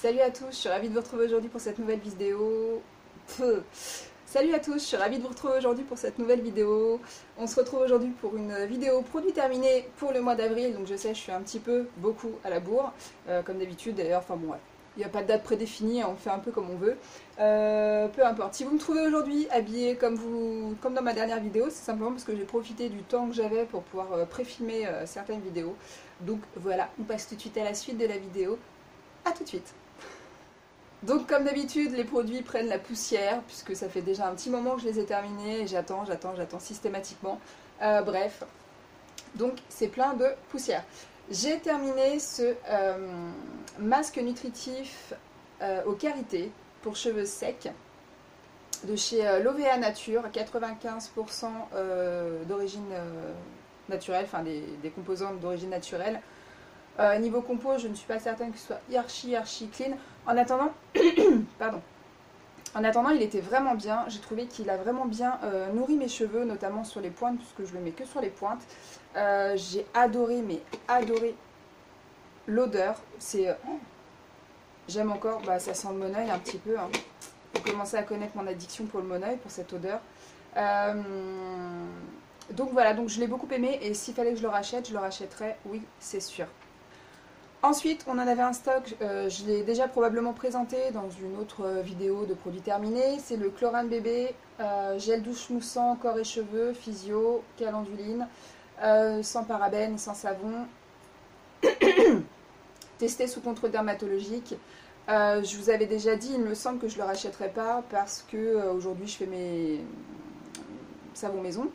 Salut à tous, je suis ravie de vous retrouver aujourd'hui pour cette nouvelle vidéo. Salut à tous, je suis ravie de vous retrouver aujourd'hui pour cette nouvelle vidéo. On se retrouve aujourd'hui pour une vidéo produit terminé pour le mois d'avril. Donc je sais, je suis un petit peu beaucoup à la bourre, comme d'habitude d'ailleurs. Enfin bon, ouais. Il n'y a pas de date prédéfinie, on fait un peu comme on veut. Peu importe. Si vous me trouvez aujourd'hui habillée comme dans ma dernière vidéo, c'est simplement parce que j'ai profité du temps que j'avais pour pouvoir pré-filmer certaines vidéos. Donc voilà, on passe tout de suite à la suite de la vidéo. A tout de suite. Donc comme d'habitude, les produits prennent la poussière, puisque ça fait déjà un petit moment que je les ai terminés, et j'attends systématiquement. Bref, donc c'est plein de poussière. J'ai terminé ce masque nutritif au karité pour cheveux secs, de chez Lovea Nature, 95% d'origine naturelle, enfin des composants d'origine naturelle. Niveau compo, je ne suis pas certaine que ce soit archi clean. En attendant, pardon. En attendant, il était vraiment bien. J'ai trouvé qu'il a vraiment bien nourri mes cheveux, notamment sur les pointes, puisque je le mets que sur les pointes. J'ai adoré, mais adoré l'odeur. J'aime encore, ça sent le Moneuil un petit peu. Hein. Vous commencez à connaître mon addiction pour le Moneuil, pour cette odeur. Donc voilà, donc je l'ai beaucoup aimé, et s'il fallait que je le rachèterais, oui, c'est sûr. Ensuite, on en avait un stock, je l'ai déjà probablement présenté dans une autre vidéo de produits terminés. C'est le Chlorane bébé, gel douche moussant, corps et cheveux, physio, calenduline, sans parabènes, sans savon. Testé sous contrôle dermatologique. Je vous avais déjà dit, il me semble que je ne le rachèterai pas parce que aujourd'hui je fais mes savons maison.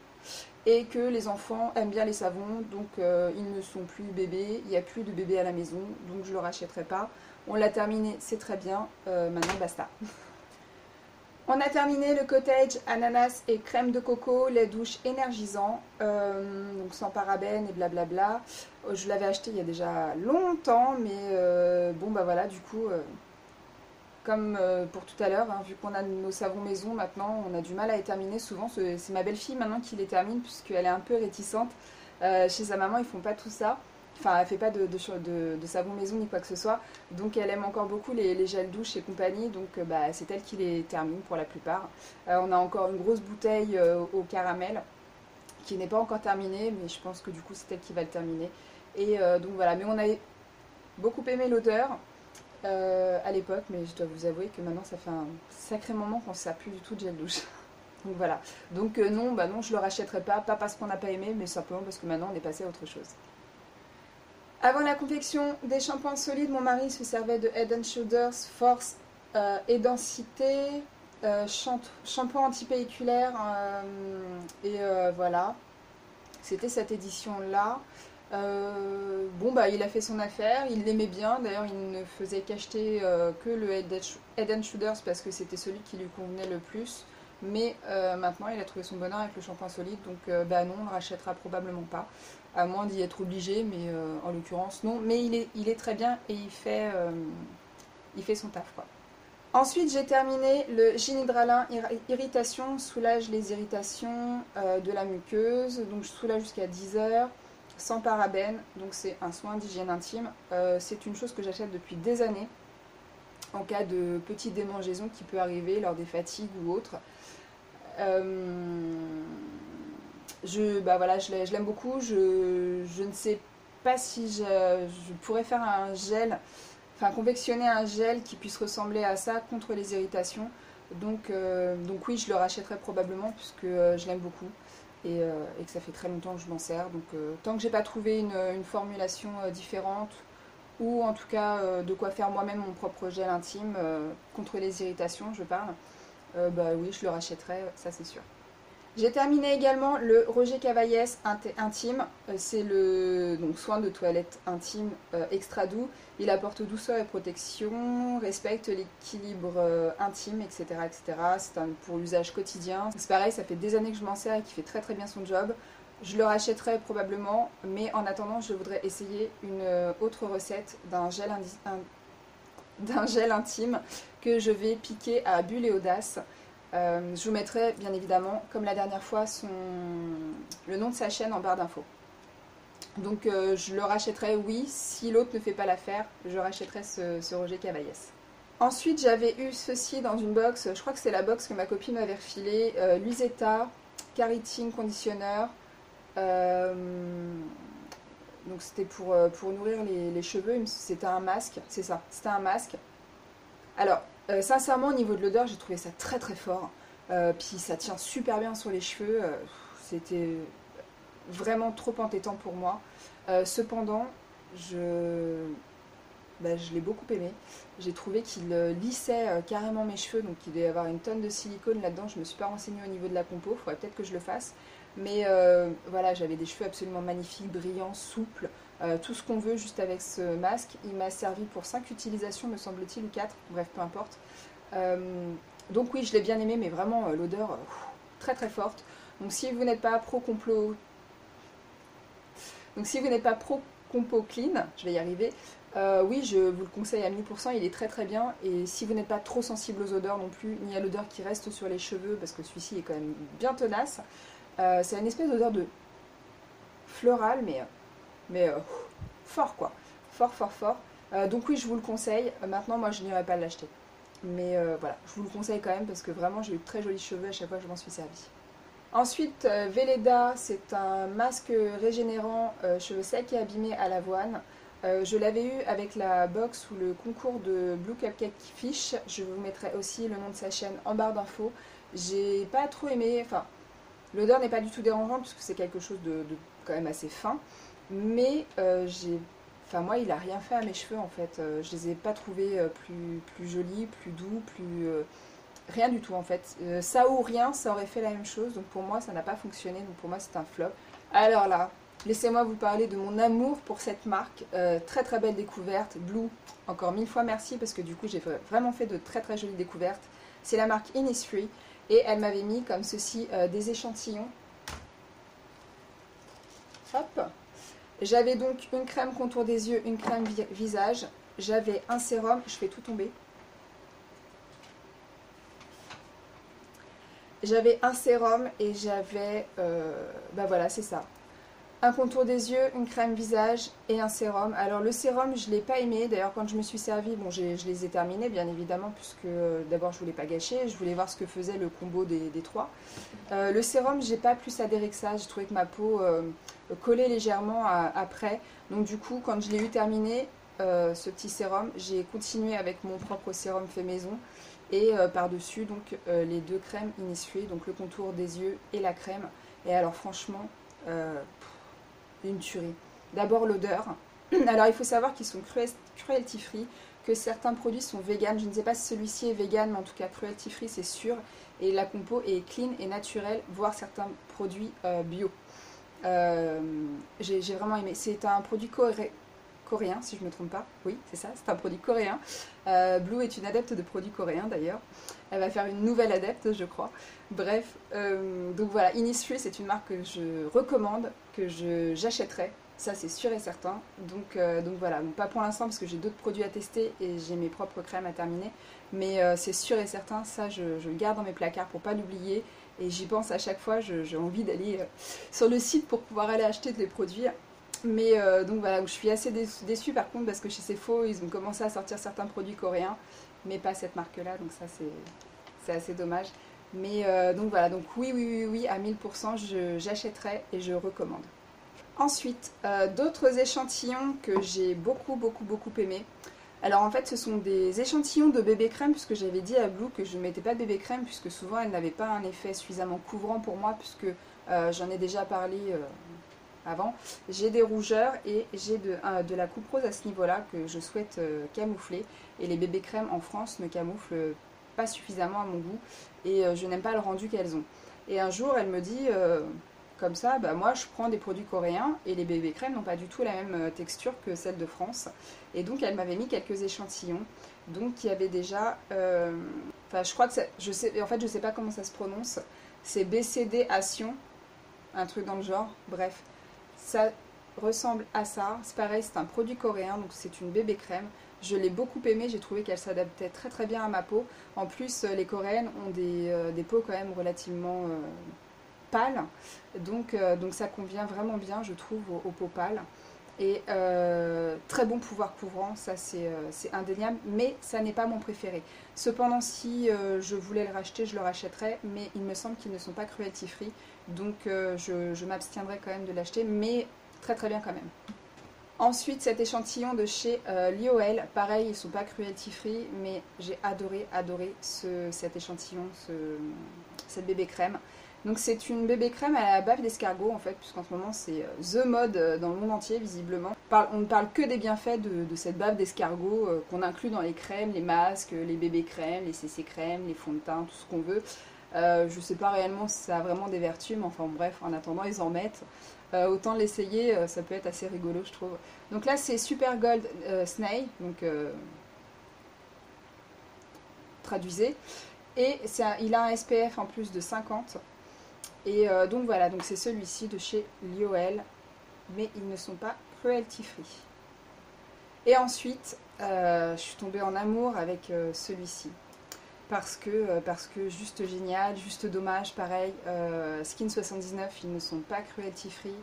Et que les enfants aiment bien les savons, donc ils ne sont plus bébés, il n'y a plus de bébés à la maison, donc je ne le rachèterai pas. On l'a terminé, c'est très bien, maintenant basta. On a terminé le cottage, ananas et crème de coco, lait douche énergisant, donc sans parabènes et blablabla. Je l'avais acheté il y a déjà longtemps, mais bon bah voilà, du coup... Comme pour tout à l'heure, hein, vu qu'on a nos savons maison maintenant, on a du mal à les terminer. Souvent, c'est ma belle-fille maintenant qui les termine, puisqu'elle est un peu réticente. Chez sa maman, ils font pas tout ça. Enfin, elle fait pas de savon maison ni quoi que ce soit. Donc, elle aime encore beaucoup les gels douche et compagnie. Donc, c'est elle qui les termine pour la plupart. On a encore une grosse bouteille au caramel qui n'est pas encore terminée, mais je pense que du coup, c'est elle qui va le terminer. Et donc, voilà. Mais on avait beaucoup aimé l'odeur. À l'époque, mais je dois vous avouer que maintenant ça fait un sacré moment qu'on ne sert plus du tout de gel douche. Donc voilà. Donc non, je le rachèterai pas parce qu'on n'a pas aimé, mais simplement parce que maintenant on est passé à autre chose. Avant la confection des shampoings solides, mon mari se servait de Head & Shoulders Force et Densité, shampoing antipelliculaire, et voilà. C'était cette édition-là. Il a fait son affaire, il l'aimait bien, d'ailleurs il ne faisait qu'acheter que le Head & Shoulders parce que c'était celui qui lui convenait le plus, mais maintenant il a trouvé son bonheur avec le shampoing solide, donc non, on ne le rachètera probablement pas, à moins d'y être obligé, mais en l'occurrence non, mais il est très bien et il fait son taf quoi. Ensuite, j'ai terminé le Génidralin Irritation, soulage les irritations de la muqueuse, donc je soulage jusqu'à 10 heures. Sans parabènes, donc c'est un soin d'hygiène intime. C'est une chose que j'achète depuis des années en cas de petite démangeaison qui peut arriver lors des fatigues ou autres. Je l'aime beaucoup. Je ne sais pas si je pourrais faire un gel, enfin confectionner un gel qui puisse ressembler à ça contre les irritations. Donc oui, je le rachèterai probablement puisque je l'aime beaucoup. Et que ça fait très longtemps que je m'en sers. Donc tant que j'ai pas trouvé une formulation différente, ou en tout cas de quoi faire moi-même mon propre gel intime contre les irritations, je parle, oui, je le rachèterai, ça c'est sûr. J'ai terminé également le Roger Cavaillès Intime, c'est le soin de toilette intime extra doux. Il apporte douceur et protection, respecte l'équilibre intime, etc. etc. C'est pour l'usage quotidien. C'est pareil, ça fait des années que je m'en sers et qui fait très très bien son job. Je le rachèterai probablement, mais en attendant, je voudrais essayer une autre recette d'un gel intime que je vais piquer à Bulle et Audace. Je vous mettrai bien évidemment, comme la dernière fois, le nom de sa chaîne en barre d'infos. Donc je le rachèterai, oui, si l'autre ne fait pas l'affaire, je rachèterai ce Roger Cavaillès. Ensuite, j'avais eu ceci dans une box, je crois que c'est la box que ma copine m'avait refilée, Luisetta, Carotene Conditioner. Euh, donc c'était pour nourrir les cheveux, c'était un masque, c'est ça, c'était un masque. Alors, sincèrement, au niveau de l'odeur, j'ai trouvé ça très très fort. Puis ça tient super bien sur les cheveux, c'était vraiment trop entêtant pour moi. Cependant, je, je l'ai beaucoup aimé. J'ai trouvé qu'il lissait carrément mes cheveux, donc il devait y avoir une tonne de silicone là-dedans. Je ne me suis pas renseignée au niveau de la compo, il faudrait peut-être que je le fasse. Mais voilà, j'avais des cheveux absolument magnifiques, brillants, souples, tout ce qu'on veut juste avec ce masque. Il m'a servi pour 5 utilisations, me semble-t-il, ou 4, bref, peu importe. Donc oui, je l'ai bien aimé, mais vraiment l'odeur très très forte. Donc si vous n'êtes pas pro complot, donc si vous n'êtes pas pro compo clean, je vais y arriver, oui, je vous le conseille à 1000%, il est très très bien. Et si vous n'êtes pas trop sensible aux odeurs non plus, ni à l'odeur qui reste sur les cheveux, parce que celui-ci est quand même bien tenace, c'est une espèce d'odeur de floral, mais fort quoi. Fort, fort, fort. Donc oui, je vous le conseille. Maintenant, moi, je n'irai pas l'acheter. Mais voilà, je vous le conseille quand même parce que vraiment, j'ai eu de très jolis cheveux à chaque fois que je m'en suis servi. Ensuite, Velleda, c'est un masque régénérant cheveux secs et abîmés à l'avoine. Je l'avais eu avec la box ou le concours de Blue Cupcake Fish. Je vous mettrai aussi le nom de sa chaîne en barre d'infos. J'ai pas trop aimé, enfin, l'odeur n'est pas du tout dérangeante puisque c'est quelque chose de quand même assez fin. Mais enfin, moi, il a rien fait à mes cheveux en fait. Je les ai pas trouvés plus jolis, plus doux, rien du tout en fait. Ça ou rien, ça aurait fait la même chose. Donc pour moi, ça n'a pas fonctionné. Donc pour moi, c'est un flop. Alors là, laissez-moi vous parler de mon amour pour cette marque. Très très belle découverte. Blue, encore 1000 fois merci parce que du coup, j'ai vraiment fait de très très jolies découvertes. C'est la marque Innisfree. Et elle m'avait mis comme ceci des échantillons. Hop. J'avais donc une crème contour des yeux, une crème visage. J'avais un sérum. Je fais tout tomber. J'avais un sérum et j'avais, bah voilà, c'est ça. Un contour des yeux, une crème visage et un sérum. Alors le sérum, je ne l'ai pas aimé. D'ailleurs, quand je me suis servie, bon, je les ai terminés, bien évidemment, puisque d'abord, je ne voulais pas gâcher. Je voulais voir ce que faisait le combo des trois. Le sérum, j'ai pas plus adhéré que ça. J'ai trouvé que ma peau collait légèrement après. Donc du coup, quand je l'ai eu terminé, ce petit sérum, j'ai continué avec mon propre sérum fait maison. Et par-dessus, donc, les deux crèmes Innisfree, donc le contour des yeux et la crème. Et alors franchement, une tuerie. D'abord l'odeur. Alors il faut savoir qu'ils sont cruelty free, que certains produits sont vegan. Je ne sais pas si celui-ci est vegan, mais en tout cas cruelty free c'est sûr. Et la compo est clean et naturelle, voire certains produits bio. J'ai vraiment aimé. C'est un produit coréen, si je ne me trompe pas. Oui, c'est ça, c'est un produit coréen. Blue est une adepte de produits coréens d'ailleurs. Elle va faire une nouvelle adepte, je crois. Bref, donc voilà, Innisfree, c'est une marque que je recommande, que j'achèterai. Ça, c'est sûr et certain. Donc voilà, donc pas pour l'instant parce que j'ai d'autres produits à tester et j'ai mes propres crèmes à terminer. Mais c'est sûr et certain, ça, je le garde dans mes placards pour pas l'oublier. Et j'y pense à chaque fois, j'ai envie d'aller sur le site pour pouvoir aller acheter de les produire. Mais donc voilà, je suis assez déçue par contre parce que chez Sephora, ils ont commencé à sortir certains produits coréens, mais pas cette marque-là, donc ça c'est assez dommage. Mais donc voilà, donc oui, à 1000%, j'achèterai et je recommande. Ensuite, d'autres échantillons que j'ai beaucoup aimé. Alors en fait, ce sont des échantillons de bébé crème, puisque j'avais dit à Blue que je ne mettais pas de bébé crème, puisque souvent elle n'avait pas un effet suffisamment couvrant pour moi, puisque j'en ai déjà parlé avant. J'ai des rougeurs et j'ai de la coupe rose à ce niveau-là que je souhaite camoufler. Et les bébés crèmes en France ne camouflent pas suffisamment à mon goût et je n'aime pas le rendu qu'elles ont. Et un jour, elle me dit, comme ça, bah, moi je prends des produits coréens et les bébés crèmes n'ont pas du tout la même texture que celles de France. Et donc elle m'avait mis quelques échantillons. Donc il y avait déjà, enfin je crois que je sais, en fait je sais pas comment ça se prononce. C'est BCD Action, un truc dans le genre. Bref, ça ressemble à ça. C'est pareil, c'est un produit coréen, donc c'est une bébé crème. Je l'ai beaucoup aimée, j'ai trouvé qu'elle s'adaptait très bien à ma peau. En plus, les coréennes ont des peaux quand même relativement pâle, donc ça convient vraiment bien, je trouve, aux peaux pâles. Et très bon pouvoir couvrant, ça c'est indéniable, mais ça n'est pas mon préféré. Cependant, si je voulais le racheter, je le rachèterais, mais il me semble qu'ils ne sont pas cruelty free, donc je m'abstiendrai quand même de l'acheter, mais très très bien quand même. Ensuite, cet échantillon de chez Lioel, pareil, ils ne sont pas cruelty free, mais j'ai adoré cet échantillon, cette bébé crème. Donc c'est une bébé crème à la bave d'escargot en fait, puisqu'en ce moment c'est the mode dans le monde entier visiblement. On ne parle que des bienfaits de cette bave d'escargot qu'on inclut dans les crèmes, les masques, les bébés crèmes, les CC crèmes, les fonds de teint, tout ce qu'on veut. Je sais pas réellement si ça a vraiment des vertus, mais enfin bref, en attendant ils en mettent. Autant l'essayer, ça peut être assez rigolo je trouve. Donc là c'est Super Gold Snail, donc traduisez. Et il a un SPF en plus de 50. Et donc voilà, donc c'est celui-ci de chez Lioel, mais ils ne sont pas cruelty free. Et ensuite, je suis tombée en amour avec celui-ci. Parce que juste génial, juste dommage, pareil, Skin 79, ils ne sont pas cruelty free.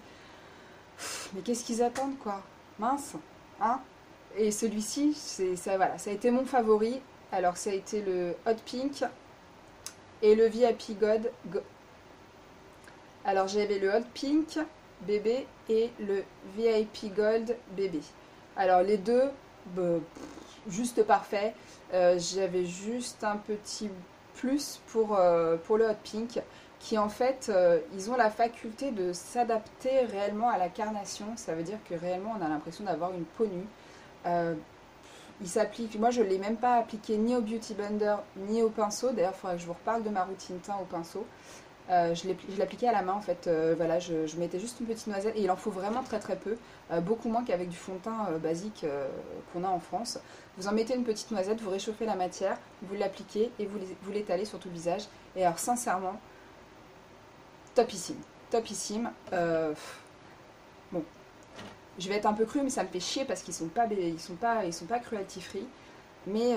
Mais qu'est-ce qu'ils attendent quoi? Mince, hein? Et celui-ci, voilà, ça a été mon favori. Alors ça a été le Hot Pink et le VIP Gold. Alors j'avais le Hot Pink bébé et le VIP Gold bébé. Alors les deux, juste parfait. J'avais juste un petit plus pour le Hot Pink, qui en fait, ils ont la faculté de s'adapter réellement à la carnation. Ça veut dire que réellement on a l'impression d'avoir une peau nue. Il s'applique, moi je ne l'ai même pas appliqué ni au Beauty Blender ni au pinceau. D'ailleurs il faudrait que je vous reparle de ma routine teint au pinceau. Je l'appliquais à la main en fait, voilà, je mettais juste une petite noisette et il en faut vraiment très très peu, beaucoup moins qu'avec du fond de teint basique qu'on a en France. Vous en mettez une petite noisette, vous réchauffez la matière, vous l'appliquez et vous l'étalez sur tout le visage. Et alors sincèrement, topissime, topissime. Bon, je vais être un peu crue mais ça me fait chier parce qu'ils sont pas cruelty free. Mais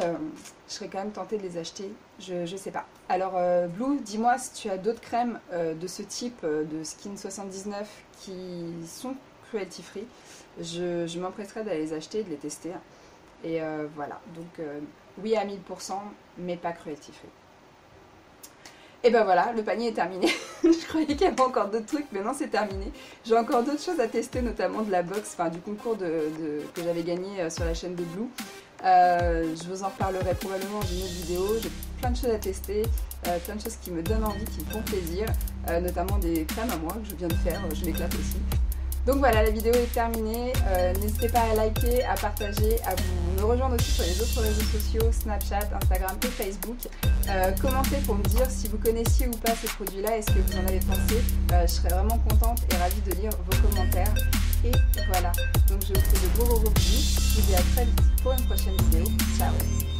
je serais quand même tentée de les acheter, je sais pas. Alors Blue, dis-moi si tu as d'autres crèmes de ce type, de Skin 79, qui sont cruelty free. Je m'empresserai d'aller les acheter et de les tester. Et voilà, donc oui à 1000%, mais pas cruelty free. Et ben voilà, le panier est terminé. Je croyais qu'il y avait encore d'autres trucs, mais non, c'est terminé. J'ai encore d'autres choses à tester, notamment de la box, enfin du concours que j'avais gagné sur la chaîne de Blue. Je vous en reparlerai probablement dans une autre vidéo. J'ai plein de choses à tester, plein de choses qui me donnent envie, qui me font plaisir, notamment des crèmes à moi que je viens de faire, je m'éclate aussi. Donc voilà, la vidéo est terminée. N'hésitez pas à liker, à partager, à me rejoindre aussi sur les autres réseaux sociaux, Snapchat, Instagram et Facebook. Commentez pour me dire si vous connaissiez ou pas ces produits-là, est-ce que vous en avez pensé. Je serais vraiment contente et ravie de lire vos commentaires. Et voilà, donc je vous fais de gros bisous. Je vous dis à très vite pour une prochaine vidéo. Ciao!